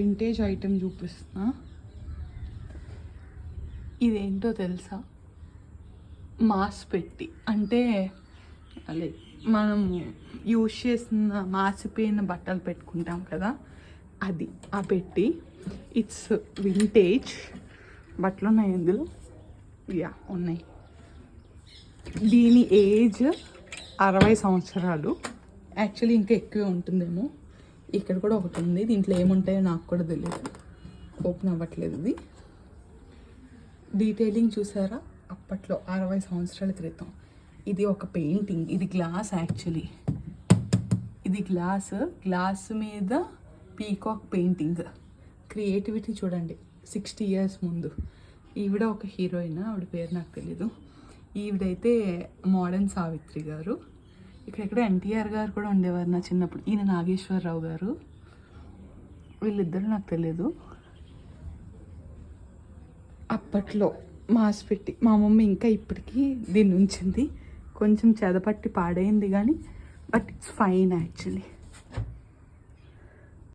Vintage item చూపిస్తున్నా. ఇదేంటో తెలుసా? మాస్ పెట్టి, అంటే లైక్ మనం యూజ్ చేసిన మాసిపోయిన బట్టలు పెట్టుకుంటాం కదా, అది ఆ పెట్టి. It's vintage. బట్టలు ఉన్నాయి ఇందులో, యా ఉన్నాయి. దీని ఏజ్ 60 సంవత్సరాలు. యాక్చువల్లీ ఇంకా ఎక్కువే ఉంటుందేమో. ఇక్కడ కూడా ఒకటి ఉంది, దీంట్లో ఏముంటాయో నాకు కూడా తెలియదు, ఓపెన్ అవ్వట్లేదు. ఇది డీటెయిలింగ్ చూసారా? అప్పట్లో 60 సంవత్సరాల క్రితం. ఇది ఒక పెయింటింగ్, ఇది గ్లాస్. యాక్చువల్లీ ఇది గ్లాస్ మీద పీకాక్ పెయింటింగ్. క్రియేటివిటీ చూడండి. 60 years ముందు. ఈవిడ ఒక హీరోయిన్, ఆవిడ పేరు నాకు తెలీదు. ఈవిడైతే మోడర్న్ సావిత్రి గారు. ఇక్కడెక్కడ ఎన్టీఆర్ గారు కూడా ఉండేవారు నా చిన్నప్పుడు. ఈయన నాగేశ్వరరావు గారు. వీళ్ళిద్దరు నాకు తెలియదు. అప్పట్లో మాస్ పెట్టి మా మమ్మీ ఇంకా ఇప్పటికీ దీన్ని ఉంచింది. కొంచెం చెదపట్టి పాడైంది కానీ, బట్ ఇట్స్ ఫైన్ యాక్చువల్లీ.